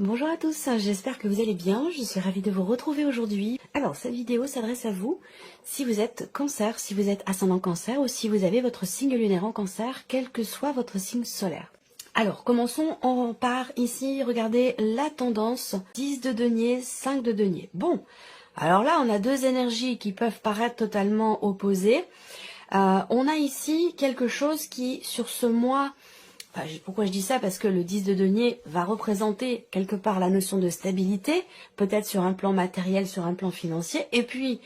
Bonjour à tous, j'espère que vous allez bien, je suis ravie de vous retrouver aujourd'hui. Alors cette vidéo s'adresse à vous si vous êtes cancer, si vous êtes ascendant cancer ou si vous avez votre signe lunaire en cancer, quel que soit votre signe solaire. Alors commençons, on part ici, regardez la tendance, 10 de denier, 5 de denier. Bon, alors là on a deux énergies qui peuvent paraître totalement opposées. On a ici quelque chose qui sur ce mois... Enfin, pourquoi je dis ça? Parce que le 10 de denier va représenter quelque part la notion de stabilité, peut-être sur un plan matériel, sur un plan financier. Et puis,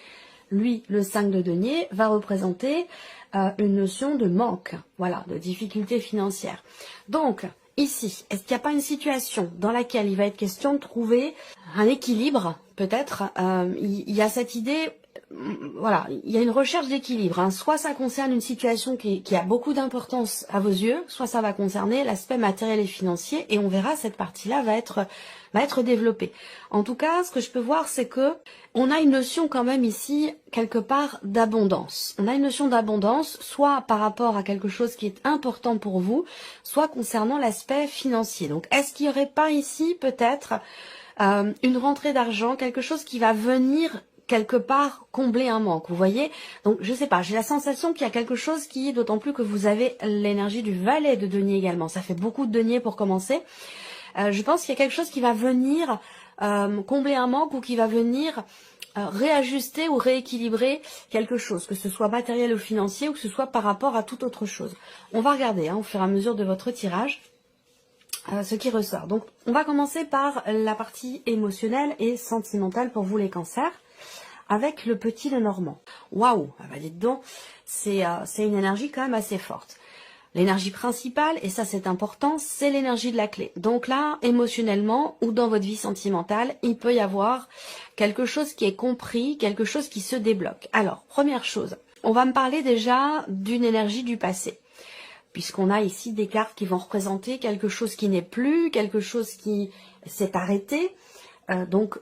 lui, le 5 de denier, va représenter une notion de manque, voilà, de difficulté financière. Donc, ici, est-ce qu'il n'y a pas une situation dans laquelle il va être question de trouver un équilibre, peut-être il y a cette idée... Voilà, il y a une recherche d'équilibre. Hein. Soit ça concerne une situation qui a beaucoup d'importance à vos yeux, soit ça va concerner l'aspect matériel et financier, et on verra cette partie-là va être développée. En tout cas, ce que je peux voir, c'est que on a une notion quand même ici, quelque part, d'abondance. On a une notion d'abondance, soit par rapport à quelque chose qui est important pour vous, soit concernant l'aspect financier. Donc, est-ce qu'il n'y aurait pas ici, peut-être, une rentrée d'argent, quelque chose qui va venir quelque part combler un manque, vous voyez? Donc je sais pas, j'ai la sensation qu'il y a quelque chose qui, d'autant plus que vous avez l'énergie du valet de denier également, ça fait beaucoup de denier pour commencer. Je pense qu'il y a quelque chose qui va venir combler un manque ou qui va venir réajuster ou rééquilibrer quelque chose, que ce soit matériel ou financier ou que ce soit par rapport à toute autre chose. On va regarder au fur et à mesure de votre tirage ce qui ressort. Donc on va commencer par la partie émotionnelle et sentimentale pour vous les cancers. Avec le petit Lenormand. Waouh, bah dites donc, c'est une énergie quand même assez forte. L'énergie principale, et ça c'est important, c'est l'énergie de la clé. Donc là, émotionnellement ou dans votre vie sentimentale, il peut y avoir quelque chose qui est compris, quelque chose qui se débloque. Alors, première chose, on va me parler déjà d'une énergie du passé. Puisqu'on a ici des cartes qui vont représenter quelque chose qui n'est plus, quelque chose qui s'est arrêté. Donc,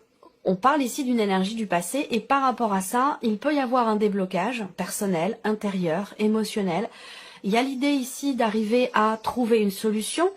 on parle ici d'une énergie du passé et par rapport à ça, il peut y avoir un déblocage personnel, intérieur, émotionnel. Il y a l'idée ici d'arriver à trouver une solution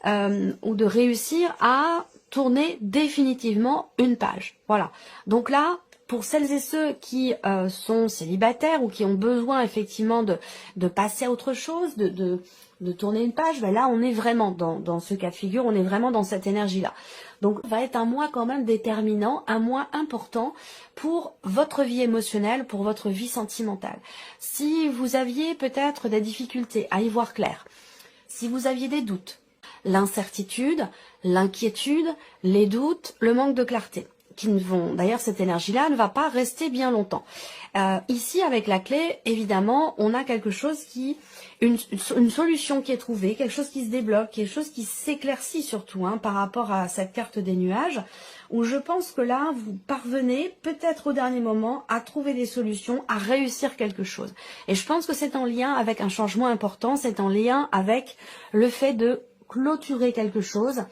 ou de réussir à tourner définitivement une page. Voilà. Donc là, pour celles et ceux qui sont célibataires ou qui ont besoin effectivement de passer à autre chose, de tourner une page, ben là on est vraiment dans ce cas de figure, on est vraiment dans cette énergie-là. Donc ça va être un mois quand même déterminant, un mois important pour votre vie émotionnelle, pour votre vie sentimentale. Si vous aviez peut-être des difficultés à y voir clair, si vous aviez des doutes, l'incertitude, l'inquiétude, les doutes, le manque de clarté, qui ne vont, d'ailleurs cette énergie-là ne va pas rester bien longtemps. Ici avec la clé, évidemment, on a quelque chose qui, une solution qui est trouvée, quelque chose qui se débloque, quelque chose qui s'éclaircit surtout par rapport à cette carte des nuages, où je pense que là, vous parvenez peut-être au dernier moment à trouver des solutions, à réussir quelque chose. Et je pense que c'est en lien avec un changement important, c'est en lien avec le fait de clôturer quelque chose,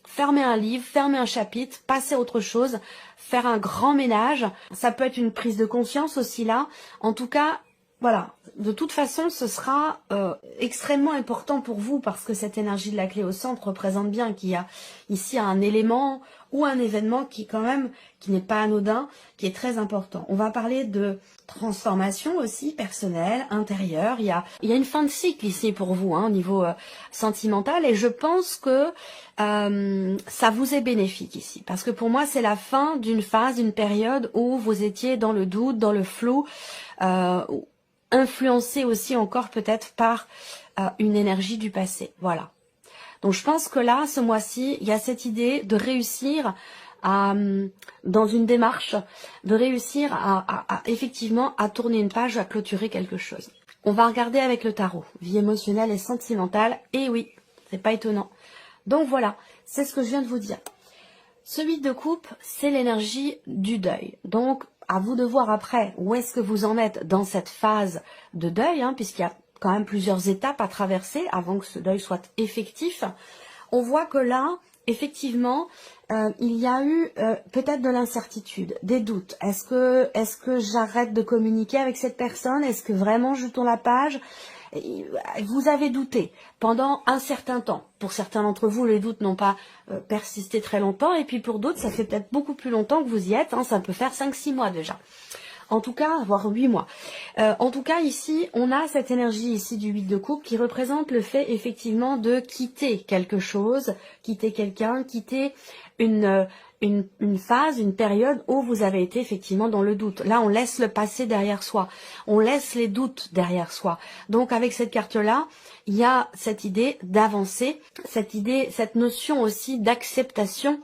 fermer un livre, fermer un chapitre, passer à autre chose, faire un grand ménage. Ça peut être une prise de conscience aussi là. En tout cas, voilà. De toute façon, ce sera extrêmement important pour vous parce que cette énergie de la clé au centre représente bien qu'il y a ici un élément ou un événement qui quand même, qui n'est pas anodin, qui est très important. On va parler de transformation aussi personnelle, intérieure. Il y a une fin de cycle ici pour vous au niveau sentimental et je pense que ça vous est bénéfique ici. Parce que pour moi, c'est la fin d'une phase, d'une période où vous étiez dans le doute, dans le flou, influencé aussi encore peut-être par une énergie du passé. Voilà. Donc je pense que là, ce mois-ci, il y a cette idée de réussir dans une démarche, de réussir effectivement à tourner une page, à clôturer quelque chose. On va regarder avec le tarot, vie émotionnelle et sentimentale. Et oui, c'est pas étonnant. Donc voilà, c'est ce que je viens de vous dire. Ce 8 de coupe, c'est l'énergie du deuil. Donc, à vous de voir après où est-ce que vous en êtes dans cette phase de deuil, puisqu'il y a quand même plusieurs étapes à traverser avant que ce deuil soit effectif. On voit que là, effectivement, il y a eu peut-être de l'incertitude, des doutes. Est-ce que j'arrête de communiquer avec cette personne? Est-ce que vraiment je tourne la page? Vous avez douté pendant un certain temps. Pour certains d'entre vous, les doutes n'ont pas persisté très longtemps. Et puis pour d'autres, ça fait peut-être beaucoup plus longtemps que vous y êtes. Hein, ça peut faire 5-6 mois déjà. En tout cas, voire 8 mois. En tout cas, ici, on a cette énergie ici du 8 de coupe qui représente le fait effectivement de quitter quelque chose, quitter quelqu'un, quitter une phase, une période où vous avez été effectivement dans le doute. Là, on laisse le passé derrière soi. On laisse les doutes derrière soi. Donc, avec cette carte-là, il y a cette idée d'avancer, cette notion aussi d'acceptation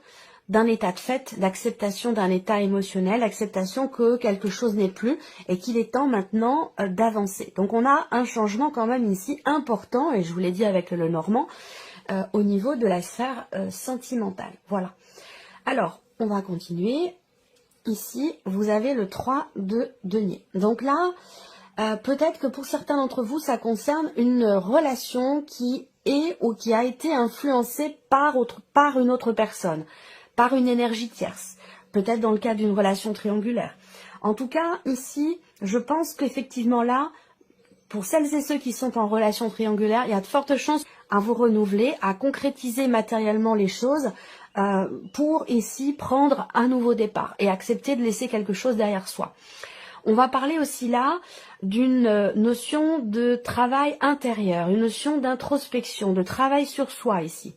d'un état de fait, d'acceptation d'un état émotionnel, d'acceptation que quelque chose n'est plus et qu'il est temps maintenant d'avancer. Donc on a un changement quand même ici important, et je vous l'ai dit avec le Normand, au niveau de la sphère sentimentale. Voilà. Alors, on va continuer. Ici, vous avez le 3 de denier. Donc là, peut-être que pour certains d'entre vous, ça concerne une relation qui est ou qui a été influencée par une autre personne, par une énergie tierce, peut-être dans le cas d'une relation triangulaire. En tout cas, ici, je pense qu'effectivement là, pour celles et ceux qui sont en relation triangulaire, il y a de fortes chances à vous renouveler, à concrétiser matériellement les choses pour ici prendre un nouveau départ et accepter de laisser quelque chose derrière soi. On va parler aussi là d'une notion de travail intérieur, une notion d'introspection, de travail sur soi ici.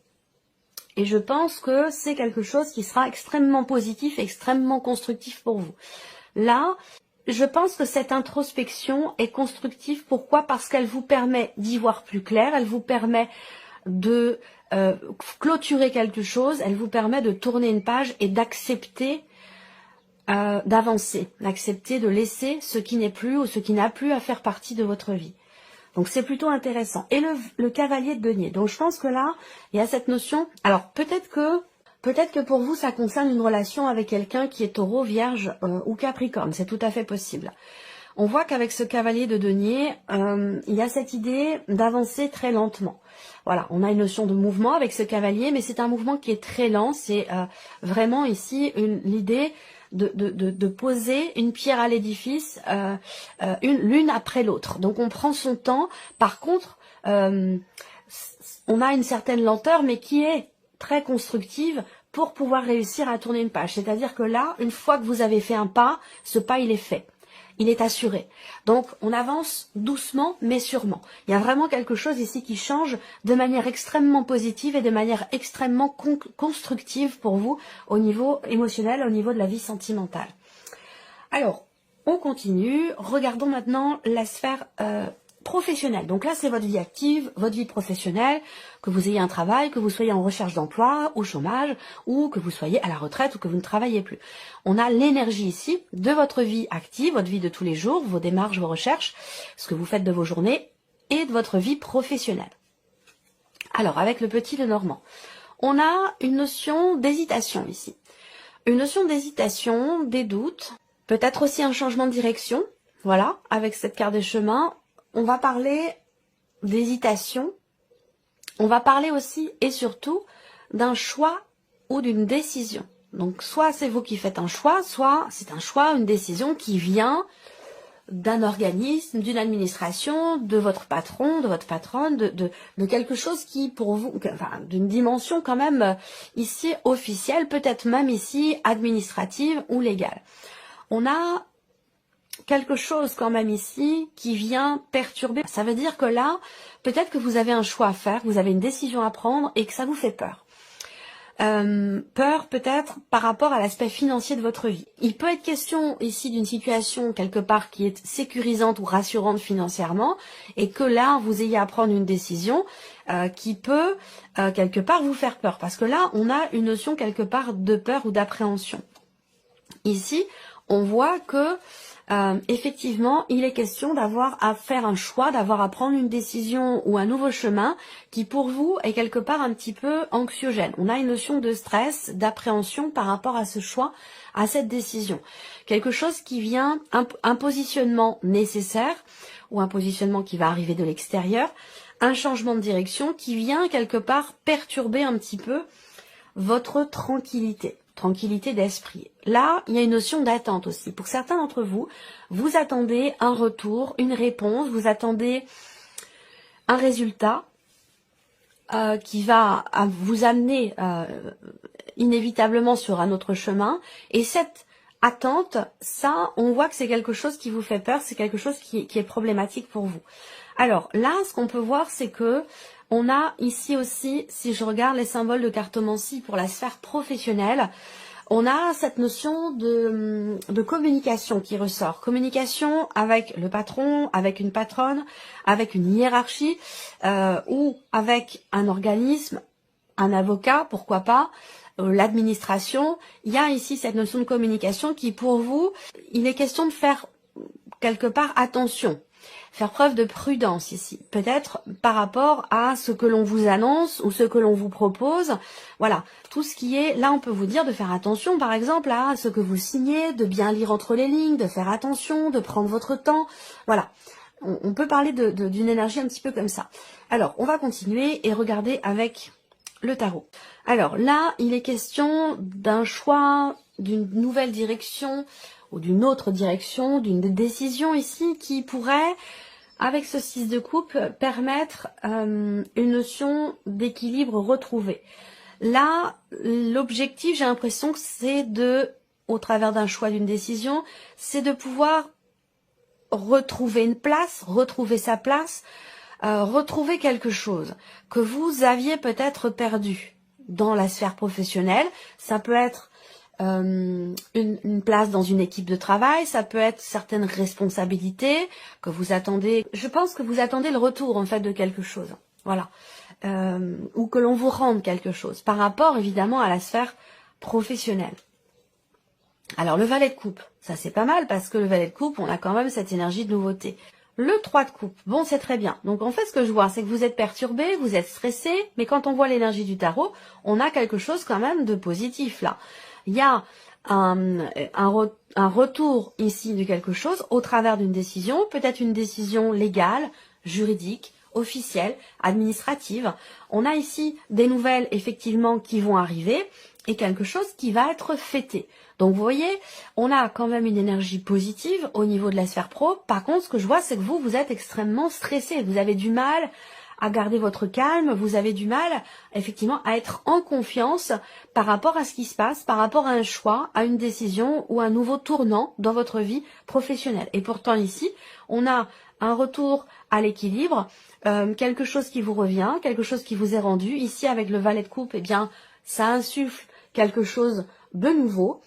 Et je pense que c'est quelque chose qui sera extrêmement positif, extrêmement constructif pour vous. Là, je pense que cette introspection est constructive. Pourquoi? Parce qu'elle vous permet d'y voir plus clair, elle vous permet de clôturer quelque chose, elle vous permet de tourner une page et d'accepter, d'avancer, d'accepter de laisser ce qui n'est plus ou ce qui n'a plus à faire partie de votre vie. Donc c'est plutôt intéressant. Et le cavalier de denier. Donc je pense que là, il y a cette notion. Alors peut-être que pour vous, ça concerne une relation avec quelqu'un qui est taureau, vierge ou capricorne. C'est tout à fait possible. On voit qu'avec ce cavalier de denier, il y a cette idée d'avancer très lentement. Voilà, on a une notion de mouvement avec ce cavalier, mais c'est un mouvement qui est très lent. C'est vraiment ici l'idée de poser une pierre à l'édifice, l'une après l'autre. Donc on prend son temps. Par contre, on a une certaine lenteur, mais qui est très constructive pour pouvoir réussir à tourner une page. C'est-à-dire que là, une fois que vous avez fait un pas, ce pas, il est fait. Il est assuré. Donc, on avance doucement, mais sûrement. Il y a vraiment quelque chose ici qui change de manière extrêmement positive et de manière extrêmement constructive pour vous au niveau émotionnel, au niveau de la vie sentimentale. Alors, on continue. Regardons maintenant la sphère professionnelle. Donc là, c'est votre vie active, votre vie professionnelle, que vous ayez un travail, que vous soyez en recherche d'emploi, au chômage, ou que vous soyez à la retraite, ou que vous ne travaillez plus. On a l'énergie ici de votre vie active, votre vie de tous les jours, vos démarches, vos recherches, ce que vous faites de vos journées, et de votre vie professionnelle. Alors, avec le petit Lenormand, on a une notion d'hésitation ici. Une notion d'hésitation, des doutes, peut-être aussi un changement de direction. Voilà, avec cette carte des chemins, on va parler d'hésitation. On va parler aussi et surtout d'un choix ou d'une décision. Donc, soit c'est vous qui faites un choix, soit c'est un choix, une décision qui vient d'un organisme, d'une administration, de votre patron, de votre patronne, de quelque chose qui pour vous, enfin, d'une dimension quand même ici officielle, peut-être même ici administrative ou légale. On a quelque chose quand même ici qui vient perturber. Ça veut dire que là, peut-être que vous avez un choix à faire, vous avez une décision à prendre et que ça vous fait peur. Peur peut-être par rapport à l'aspect financier de votre vie. Il peut être question ici d'une situation quelque part qui est sécurisante ou rassurante financièrement et que là vous ayez à prendre une décision qui peut quelque part vous faire peur. Parce que là on a une notion quelque part de peur ou d'appréhension. Ici on voit que effectivement, il est question d'avoir à faire un choix, d'avoir à prendre une décision ou un nouveau chemin qui pour vous est quelque part un petit peu anxiogène. On a une notion de stress, d'appréhension par rapport à ce choix, à cette décision. Quelque chose qui vient, un positionnement nécessaire ou un positionnement qui va arriver de l'extérieur, un changement de direction qui vient quelque part perturber un petit peu votre tranquillité d'esprit. Là, il y a une notion d'attente aussi. Pour certains d'entre vous, vous attendez un retour, une réponse, vous attendez un résultat qui va vous amener inévitablement sur un autre chemin. Et cette attente, ça, on voit que c'est quelque chose qui vous fait peur, c'est quelque chose qui est problématique pour vous. Alors là, ce qu'on peut voir, c'est que on a ici aussi, si je regarde les symboles de cartomancie pour la sphère professionnelle, on a cette notion de communication qui ressort. Communication avec le patron, avec une patronne, avec une hiérarchie ou avec un organisme, un avocat, pourquoi pas, l'administration. Il y a ici cette notion de communication qui, pour vous, il est question de faire quelque part attention. Faire preuve de prudence ici, peut-être par rapport à ce que l'on vous annonce ou ce que l'on vous propose. Voilà, tout ce qui est, là on peut vous dire de faire attention par exemple à ce que vous signez, de bien lire entre les lignes, de faire attention, de prendre votre temps. Voilà, on peut parler d'une énergie un petit peu comme ça. Alors, on va continuer et regarder avec le tarot. Alors là, il est question d'un choix, d'une nouvelle direction ou d'une autre direction, d'une décision ici qui pourrait, avec ce 6 de coupe, permettre une notion d'équilibre retrouvé. Là, l'objectif, j'ai l'impression que c'est au travers d'un choix, d'une décision, c'est de pouvoir retrouver une place, retrouver sa place, retrouver quelque chose que vous aviez peut-être perdu dans la sphère professionnelle. Ça peut être une place dans une équipe de travail, ça peut être certaines responsabilités que vous attendez. Je pense que vous attendez le retour en fait de quelque chose, voilà, ou que l'on vous rende quelque chose par rapport évidemment à la sphère professionnelle. Alors le valet de coupe, ça c'est pas mal parce que le valet de coupe, on a quand même cette énergie de nouveauté. Le 3 de coupe, bon c'est très bien. Donc en fait ce que je vois, c'est que vous êtes perturbé, vous êtes stressé, mais quand on voit l'énergie du tarot, on a quelque chose quand même de positif là. Il y a un retour ici de quelque chose au travers d'une décision, peut-être une décision légale, juridique, officielle, administrative. On a ici des nouvelles effectivement qui vont arriver et quelque chose qui va être fêté. Donc vous voyez, on a quand même une énergie positive au niveau de la sphère pro. Par contre, ce que je vois, c'est que vous êtes extrêmement stressé. Vous avez du mal à garder votre calme, vous avez du mal effectivement à être en confiance par rapport à ce qui se passe, par rapport à un choix, à une décision ou un nouveau tournant dans votre vie professionnelle. Et pourtant ici, on a un retour à l'équilibre, quelque chose qui vous revient, quelque chose qui vous est rendu. Ici, avec le valet de coupe, eh bien, ça insuffle quelque chose de nouveau.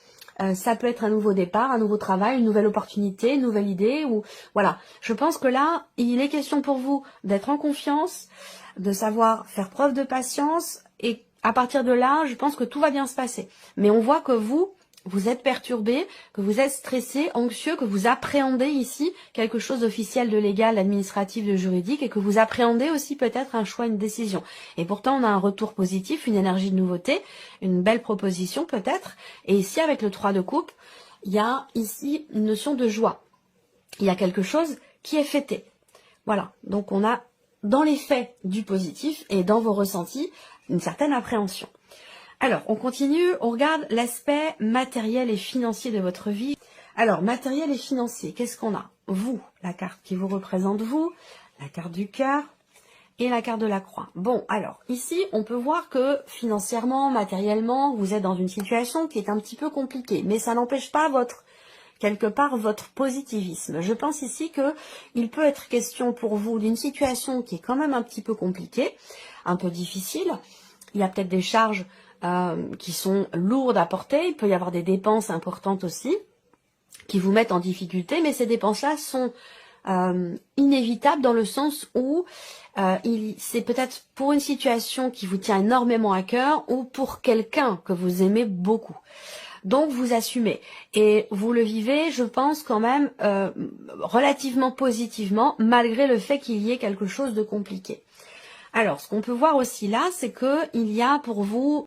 Ça peut être un nouveau départ, un nouveau travail, une nouvelle opportunité, une nouvelle idée. Ou voilà. Je pense que là, il est question pour vous d'être en confiance, de savoir faire preuve de patience. Et à partir de là, je pense que tout va bien se passer. Mais on voit que vous êtes perturbé, que vous êtes stressé, anxieux, que vous appréhendez ici quelque chose d'officiel, de légal, d'administratif, de juridique, et que vous appréhendez aussi peut-être un choix, une décision. Et pourtant, on a un retour positif, une énergie de nouveauté, une belle proposition peut-être. Et ici, avec le 3 de coupe, il y a ici une notion de joie. Il y a quelque chose qui est fêté. Voilà, donc on a dans les faits du positif et dans vos ressentis une certaine appréhension. Alors, on continue, on regarde l'aspect matériel et financier de votre vie. Alors, matériel et financier, qu'est-ce qu'on a? Vous, la carte qui vous représente vous, la carte du cœur et la carte de la croix. Bon, alors, ici, on peut voir que financièrement, matériellement, vous êtes dans une situation qui est un petit peu compliquée, mais ça n'empêche pas quelque part votre positivisme. Je pense ici que il peut être question pour vous d'une situation qui est quand même un petit peu compliquée, un peu difficile. Il y a peut-être des charges qui sont lourdes à porter, il peut y avoir des dépenses importantes aussi, qui vous mettent en difficulté, mais ces dépenses-là sont inévitables dans le sens où c'est peut-être pour une situation qui vous tient énormément à cœur ou pour quelqu'un que vous aimez beaucoup. Donc vous assumez et vous le vivez, je pense quand même relativement positivement, malgré le fait qu'il y ait quelque chose de compliqué. Alors, ce qu'on peut voir aussi là, c'est que il y a pour vous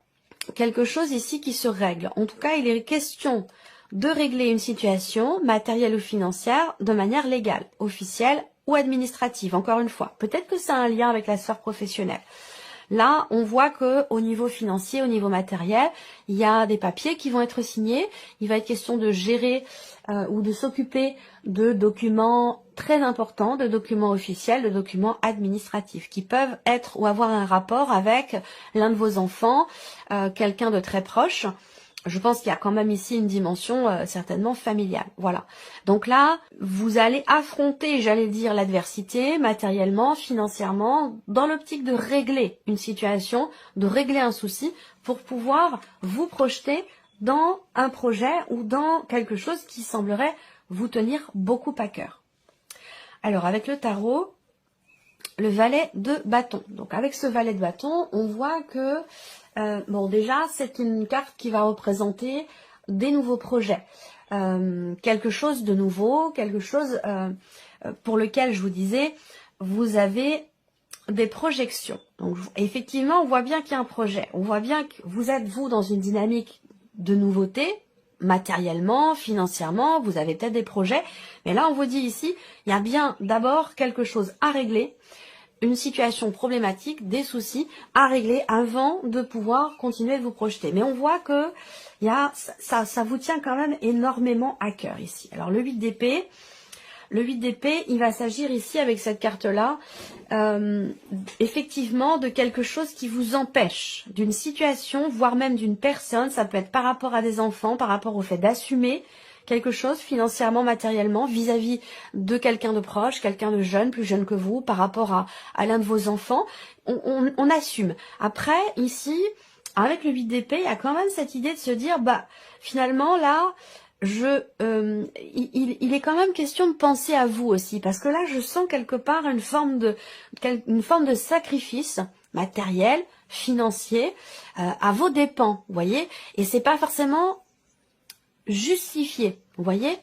quelque chose ici qui se règle. En tout cas, il est question de régler une situation matérielle ou financière de manière légale, officielle ou administrative. Encore une fois, peut-être que ça a un lien avec la sphère professionnelle. Là, on voit que au niveau financier, au niveau matériel, il y a des papiers qui vont être signés. Il va être question de gérer ou de s'occuper de documents très importants, de documents officiels, de documents administratifs, qui peuvent être ou avoir un rapport avec l'un de vos enfants, quelqu'un de très proche. Je pense qu'il y a quand même ici une dimension certainement familiale. Voilà. Donc là, vous allez affronter, j'allais dire, l'adversité matériellement, financièrement, dans l'optique de régler une situation, de régler un souci, pour pouvoir vous projeter dans un projet ou dans quelque chose qui semblerait vous tenir beaucoup à cœur. Alors, avec le tarot, le valet de bâton. Donc, avec ce valet de bâton, on voit que bon, déjà, c'est une carte qui va représenter des nouveaux projets. Quelque chose de nouveau, quelque chose pour lequel, je vous disais, vous avez des projections. Donc, effectivement, on voit bien qu'il y a un projet. On voit bien que vous êtes, vous, dans une dynamique de nouveauté, matériellement, financièrement, vous avez peut-être des projets. Mais là, on vous dit ici, il y a bien d'abord quelque chose à régler, une situation problématique, des soucis à régler avant de pouvoir continuer de vous projeter. Mais on voit que ça vous tient quand même énormément à cœur ici. Alors le 8 d'épée, il va s'agir ici avec cette carte-là, effectivement de quelque chose qui vous empêche, d'une situation, voire même d'une personne. Ça peut être par rapport à des enfants, par rapport au fait d'assumer quelque chose financièrement, matériellement, vis-à-vis de quelqu'un de proche, quelqu'un de jeune, plus jeune que vous, par rapport à l'un de vos enfants. On assume. Après, ici, avec le 8 d'épée, il y a quand même cette idée de se dire, bah, finalement, là, il est quand même question de penser à vous aussi, parce que là, je sens quelque part une forme de sacrifice matériel, financier, à vos dépens, vous voyez, et c'est pas forcément justifié, vous voyez.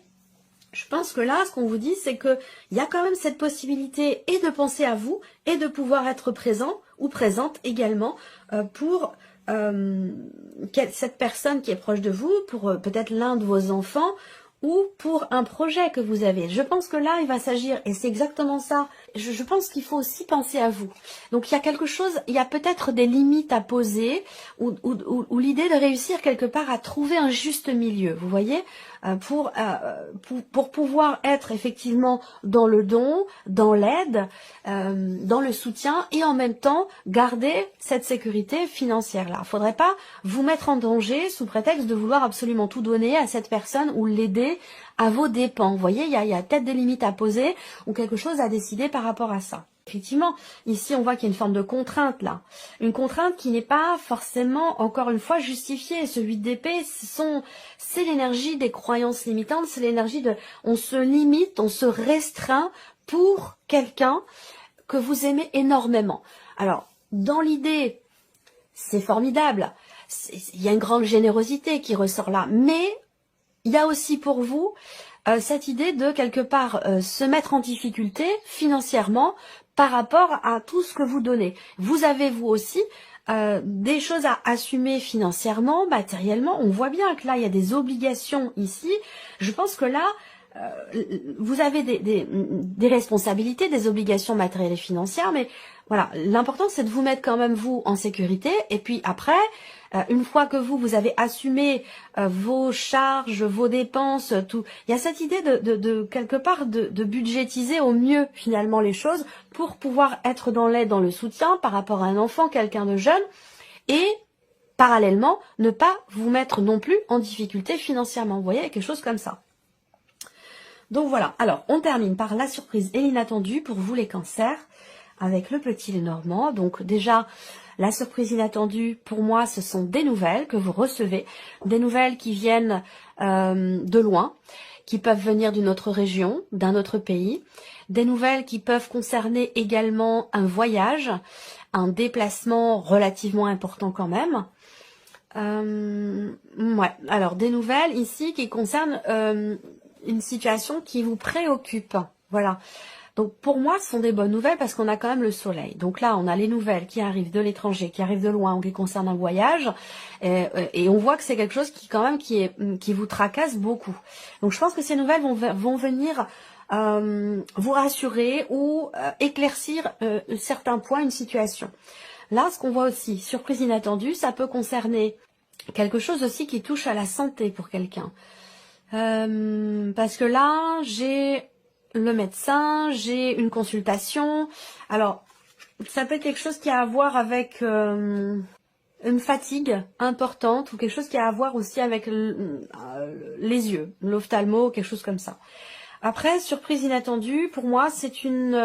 Je pense que là, ce qu'on vous dit, c'est que il y a quand même cette possibilité et de penser à vous et de pouvoir être présent ou présente également pour cette personne qui est proche de vous, pour peut-être l'un de vos enfants ou pour un projet que vous avez. Je pense que là, il va s'agir, et c'est exactement ça, je pense qu'il faut aussi penser à vous. Donc il y a quelque chose, il y a peut-être des limites à poser, ou l'idée de réussir quelque part à trouver un juste milieu, vous voyez, pour pouvoir être effectivement dans le don, dans l'aide, dans le soutien, et en même temps garder cette sécurité financière-là. Il ne faudrait pas vous mettre en danger sous prétexte de vouloir absolument tout donner à cette personne ou l'aider à vos dépens. Vous voyez, il y a peut-être des limites à poser ou quelque chose à décider par rapport à ça. Effectivement, ici on voit qu'il y a une forme de contrainte là. Une contrainte qui n'est pas forcément, encore une fois, justifiée. Ce 8 d'épée, c'est l'énergie des croyances limitantes, c'est l'énergie de on se limite, on se restreint pour quelqu'un que vous aimez énormément. Alors, dans l'idée, c'est formidable, il y a une grande générosité qui ressort là, mais il y a aussi pour vous cette idée de quelque part se mettre en difficulté financièrement par rapport à tout ce que vous donnez. Vous avez vous aussi des choses à assumer financièrement, matériellement. On voit bien que là, il y a des obligations ici. Je pense que là, vous avez des responsabilités, des obligations matérielles et financières, mais voilà, l'important c'est de vous mettre quand même vous en sécurité, et puis après, une fois que vous avez assumé vos charges, vos dépenses, tout, il y a cette idée de quelque part de budgétiser au mieux finalement les choses pour pouvoir être dans l'aide, dans le soutien par rapport à un enfant, quelqu'un de jeune, et parallèlement ne pas vous mettre non plus en difficulté financièrement. Vous voyez, quelque chose comme ça. Donc voilà, alors on termine par la surprise et l'inattendu pour vous les cancers avec le petit Lenormand. Donc déjà, la surprise inattendue pour moi, ce sont des nouvelles que vous recevez, des nouvelles qui viennent de loin, qui peuvent venir d'une autre région, d'un autre pays, des nouvelles qui peuvent concerner également un voyage, un déplacement relativement important quand même. Ouais, alors des nouvelles ici qui concernent une situation qui vous préoccupe. Voilà. Donc pour moi, ce sont des bonnes nouvelles parce qu'on a quand même le soleil. Donc là, on a les nouvelles qui arrivent de l'étranger, qui arrivent de loin ou qui concernent un voyage. Et on voit que c'est quelque chose qui quand même qui vous tracasse beaucoup. Donc je pense que ces nouvelles vont venir vous rassurer ou éclaircir certains points, une situation. Là, ce qu'on voit aussi, surprise inattendue, ça peut concerner quelque chose aussi qui touche à la santé pour quelqu'un. Parce que là, j'ai le médecin, j'ai une consultation. Alors, ça peut être quelque chose qui a à voir avec une fatigue importante ou quelque chose qui a à voir aussi avec les yeux, l'ophtalmo, quelque chose comme ça. Après, surprise inattendue, pour moi, c'est une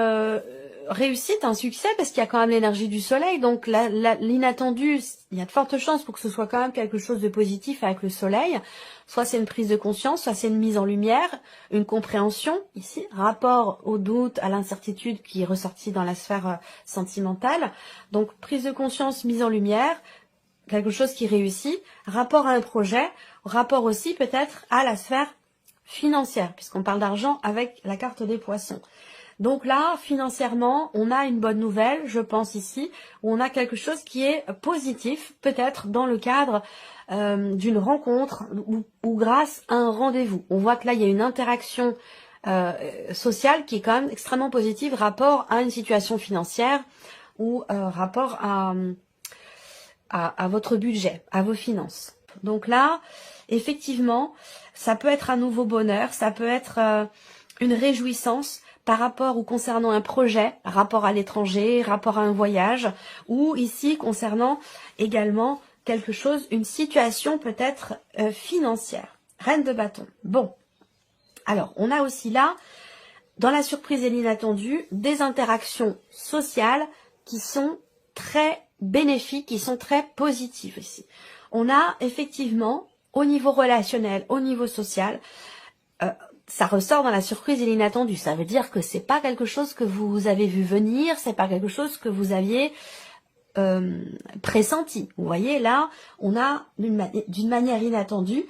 réussite, un succès, parce qu'il y a quand même l'énergie du soleil. Donc l'inattendu, il y a de fortes chances pour que ce soit quand même quelque chose de positif avec le soleil. Soit c'est une prise de conscience, soit c'est une mise en lumière, une compréhension, ici, rapport au doute, à l'incertitude qui est ressorti dans la sphère sentimentale. Donc prise de conscience, mise en lumière, quelque chose qui réussit, rapport à un projet, rapport aussi peut-être à la sphère financière, puisqu'on parle d'argent avec la carte des poissons. Donc là, financièrement, on a une bonne nouvelle, je pense ici, où on a quelque chose qui est positif, peut-être dans le cadre d'une rencontre ou grâce à un rendez-vous. On voit que là, il y a une interaction sociale qui est quand même extrêmement positive, rapport à une situation financière ou rapport à votre budget, à vos finances. Donc là, effectivement, ça peut être un nouveau bonheur, ça peut être une réjouissance par rapport ou concernant un projet, rapport à l'étranger, rapport à un voyage, ou ici concernant également quelque chose, une situation peut-être financière. Reine de bâton. Bon, alors on a aussi là, dans la surprise et l'inattendu, des interactions sociales qui sont très bénéfiques, qui sont très positives ici. On a effectivement, au niveau relationnel, au niveau social, ça ressort dans la surprise et l'inattendu. Ça veut dire que c'est pas quelque chose que vous avez vu venir, c'est pas quelque chose que vous aviez pressenti. Vous voyez, là, on a d'une manière inattendue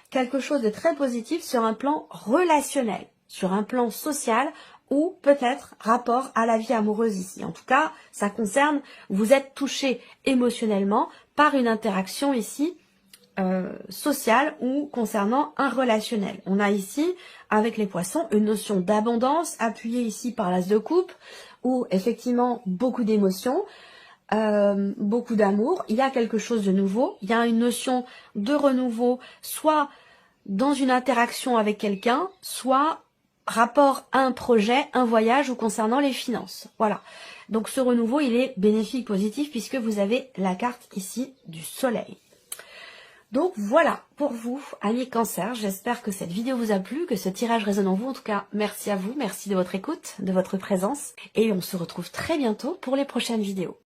quelque chose de très positif sur un plan relationnel, sur un plan social, ou peut-être rapport à la vie amoureuse ici. En tout cas, ça concerne, vous êtes touché émotionnellement par une interaction ici sociale ou concernant un relationnel. On a ici, avec les poissons, une notion d'abondance appuyée ici par l'as de coupe, où effectivement beaucoup d'émotions, beaucoup d'amour, il y a quelque chose de nouveau, il y a une notion de renouveau, soit dans une interaction avec quelqu'un, soit rapport à un projet, un voyage ou concernant les finances. Voilà. Donc ce renouveau, il est bénéfique, positif, puisque vous avez la carte ici du soleil. Donc voilà pour vous, amis Cancer. J'espère que cette vidéo vous a plu, que ce tirage résonne en vous. En tout cas, merci à vous, merci de votre écoute, de votre présence. Et on se retrouve très bientôt pour les prochaines vidéos.